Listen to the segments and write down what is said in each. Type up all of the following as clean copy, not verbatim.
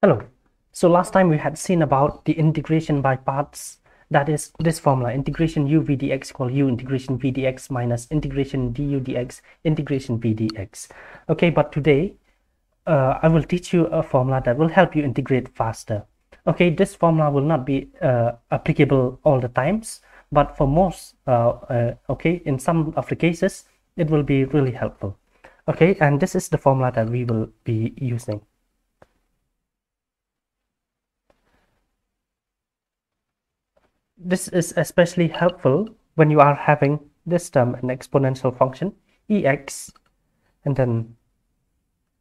Hello. So last time we had seen about the integration by parts, that is this formula, integration u v dx equal u integration v dx minus integration du dx integration v dx. Okay, but today I will teach you a formula that will help you integrate faster. Okay, this formula will not be applicable all the times, but for most, okay, in some of the cases, it will be really helpful. Okay, and this is the formula that we will be using. This is especially helpful when you are having this term, an exponential function, ex, and then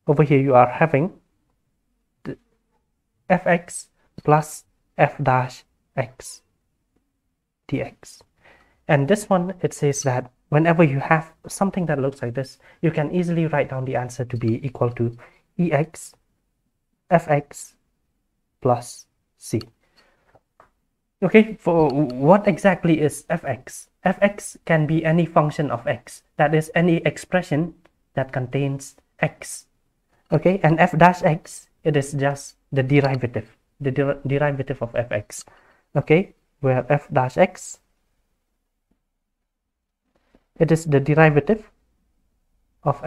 over here you are having the fx plus f dash x dx. And this one, it says that whenever you have something that looks like this, you can easily write down the answer to be equal to ex fx plus c. Okay, for what exactly is fx? Fx can be any function of x, that is any expression that contains x. Okay, and f dash x, it is just the derivative, derivative of fx. Okay, where f dash x, it is the derivative of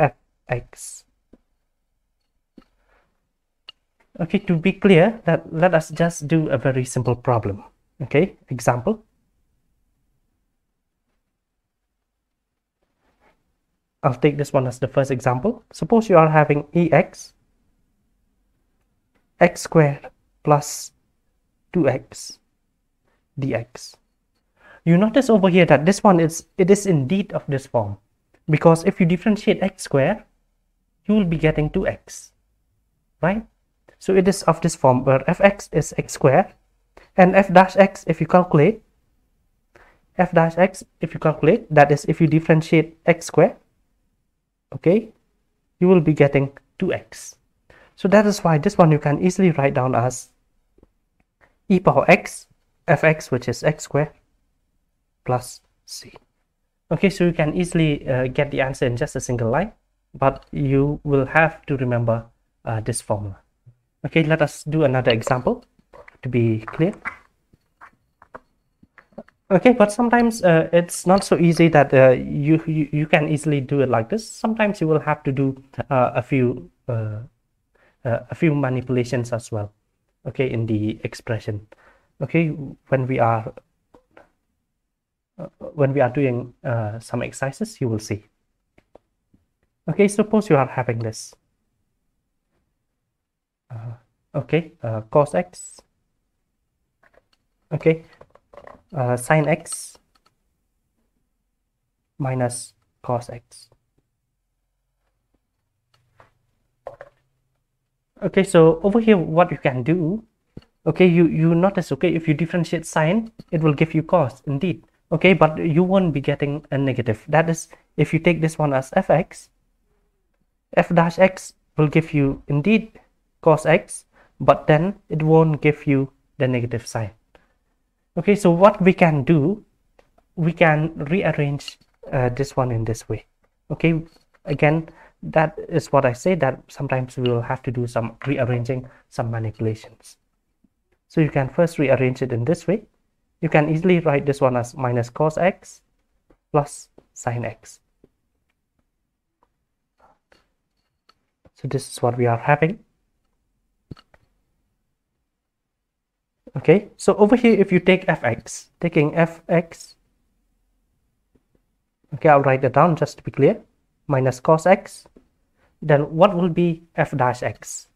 fx. Okay, to be clear, let us just do a very simple problem. Okay, example. I'll take this one as the first example. Suppose you are having ex x squared plus 2x dx. You notice over here that this one is indeed of this form, because if you differentiate x squared, you will be getting 2x, right? So it is of this form where fx is x squared, and f dash x, if you calculate, that is if you differentiate x squared, okay, you will be getting 2x. So that is why this one you can easily write down as e power x fx, which is x squared, plus c. Okay, so you can easily get the answer in just a single line, but you will have to remember this formula. Okay, let us do another example to be clear. Okay, but sometimes it's not so easy that you can easily do it like this. Sometimes you will have to do a few manipulations as well, okay, in the expression. Okay, when we are doing some exercises, you will see. Okay, suppose you are having this. Okay, cos x, okay, sin x minus cos x. Okay, so over here what you can do, okay, you notice, okay, if you differentiate sine, it will give you cos indeed, okay, but you won't be getting a negative. That is, if you take this one as fx, f dash x will give you indeed cos x, but then it won't give you the negative sign. Okay, so what we can do, we can rearrange this one in this way. Okay, again, that is what I say, that sometimes we will have to do some rearranging, some manipulations. So you can first rearrange it in this way. You can easily write this one as minus cos x plus sin x. So this is what we are having. Okay, so over here, if you take fx, taking fx, okay, I'll write it down just to be clear, minus cos x, then what will be f dash x?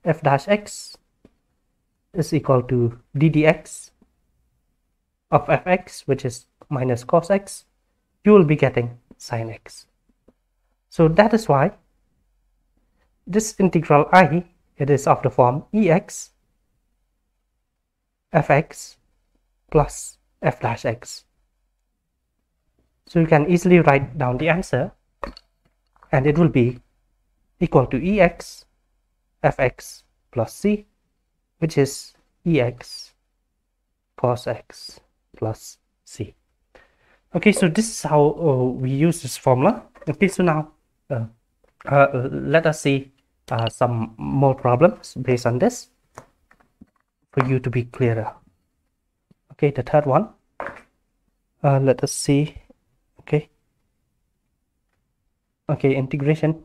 F dash x is equal to d dx of fx, which is minus cos x. You will be getting sin x. So that is why this integral I, it is of the form ex fx plus f dash x. So you can easily write down the answer, and it will be equal to ex fx plus c, which is ex cos x plus c. Okay, so this is how we use this formula. Okay, so now let us see some more problems based on this for you to be clearer. Okay, the third one, let us see. Okay, integration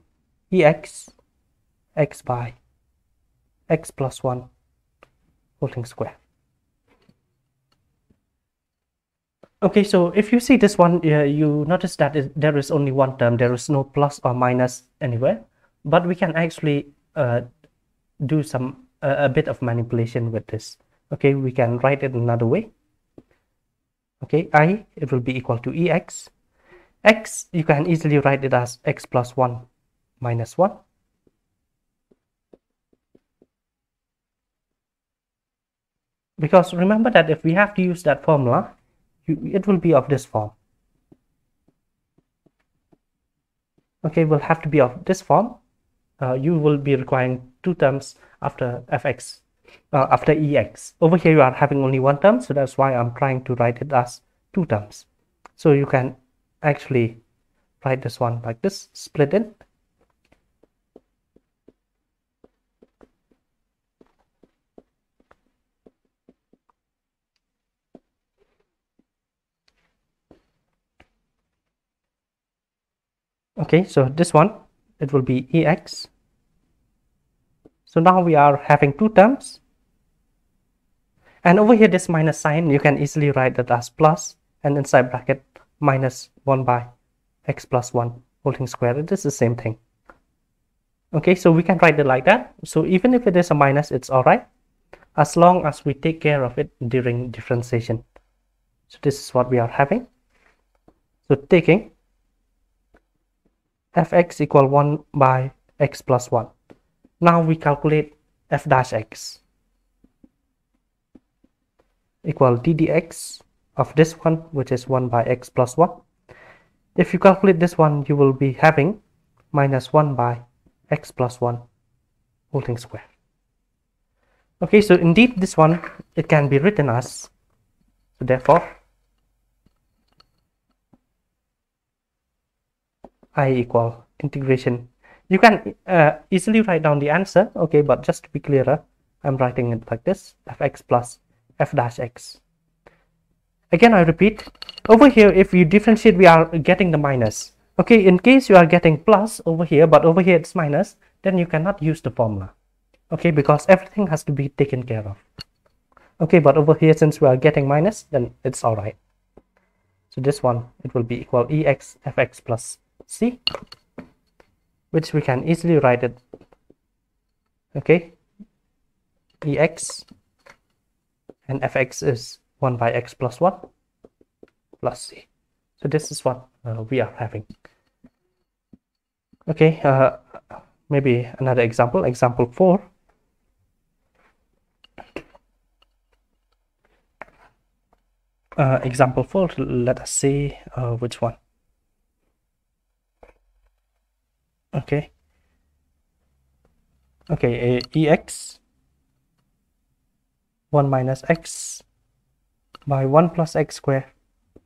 ex x by x plus 1 whole thing square. Okay, so if you see this one, you notice that there is only one term. There is no plus or minus anywhere, but we can actually do some a bit of manipulation with this. Okay, we can write it another way. Okay, it will be equal to ex. X, you can easily write it as x plus 1 minus 1. Because remember that if we have to use that formula, it will be of this form. Okay, will have to be of this form. You will be requiring two terms after fx, after ex. Over here you are having only one term, so that's why I'm trying to write it as two terms. So you can actually write this one like this, split it. Okay, so this one, it will be ex. So now we are having two terms. And over here, this minus sign, you can easily write that as plus, and inside bracket, minus 1 by x plus 1 whole thing squared. It is the same thing. Okay, so we can write it like that. So even if it is a minus, it's all right, as long as we take care of it during differentiation. So this is what we are having. So taking fx equal 1 by x plus 1. Now we calculate f dash x equal ddx of this one, which is 1 by x plus 1. If you calculate this one, you will be having minus 1 by x plus 1 whole thing square. Okay, so indeed this one, it can be written as, so therefore I equal integration. You can easily write down the answer, okay, but just to be clearer, I'm writing it like this, fx plus f dash x. Again, I repeat, over here, if you differentiate, we are getting the minus. Okay, in case you are getting plus over here, but over here it's minus, then you cannot use the formula. Okay, because everything has to be taken care of. Okay, but over here, since we are getting minus, then it's all right. So this one, it will be equal ex fx plus c, which we can easily write it. Okay, ex and fx is 1 by x plus 1 plus c. So this is what we are having. Okay, maybe another example, example 4. Example 4, let us see which one. Okay, ex 1 minus x by 1 plus x square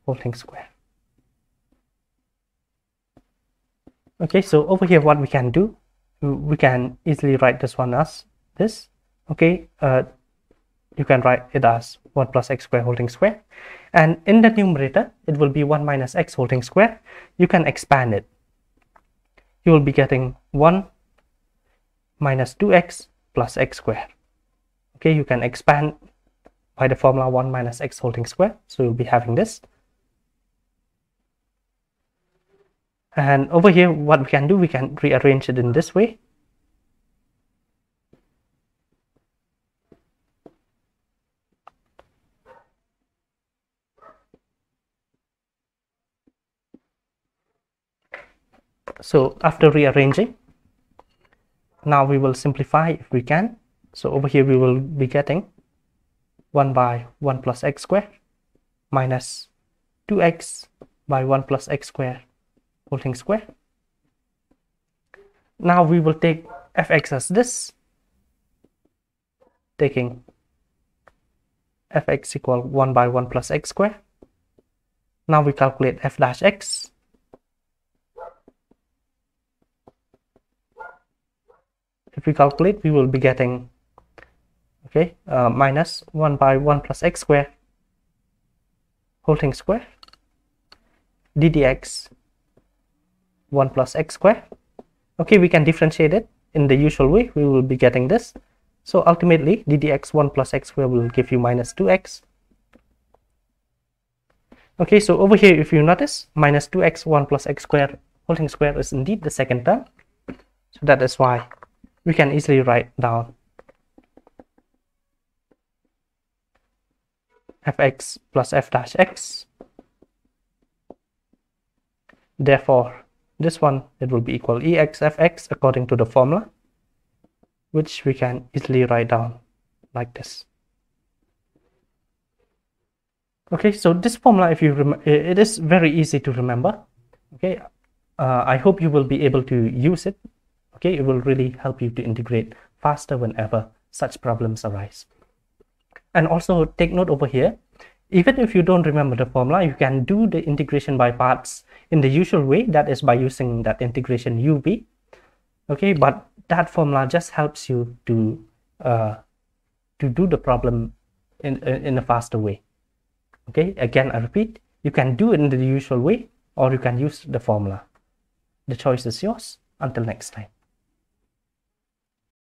whole thing square. Okay, so over here what we can do, we can easily write this one as this. Okay, you can write it as 1 plus x square whole thing square, and in the numerator it will be 1 minus x whole thing square. You can expand it. You will be getting 1 minus 2x plus x square. Okay, you can expand by the formula 1 minus x whole thing square, so you'll be having this. And over here what we can do, we can rearrange it in this way. So after rearranging, now we will simplify if we can. So over here we will be getting 1 by 1 plus x square minus 2x by 1 plus x square whole thing square. Now we will take fx as this, taking fx equal 1 by 1 plus x square. Now we calculate f dash x. if we calculate, we will be getting, okay, minus 1 by 1 plus x squared whole thing square ddx 1 plus x squared. Okay, we can differentiate it in the usual way. We will be getting this. So ultimately, ddx 1 plus x squared will give you minus 2x. Okay, so over here, if you notice, minus 2x 1 plus x squared whole thing squared is indeed the second term. So that is why we can easily write down fx plus f dash x. Therefore, this one, it will be equal ex fx according to the formula, which we can easily write down like this. Okay, so this formula, if you remember, it is very easy to remember. Okay, I hope you will be able to use it. Okay, it will really help you to integrate faster whenever such problems arise. And also take note over here, even if you don't remember the formula, you can do the integration by parts in the usual way, that is by using that integration uv. Okay, but that formula just helps you to do the problem in a faster way. Okay, again I repeat, you can do it in the usual way or you can use the formula. The choice is yours. Until next time.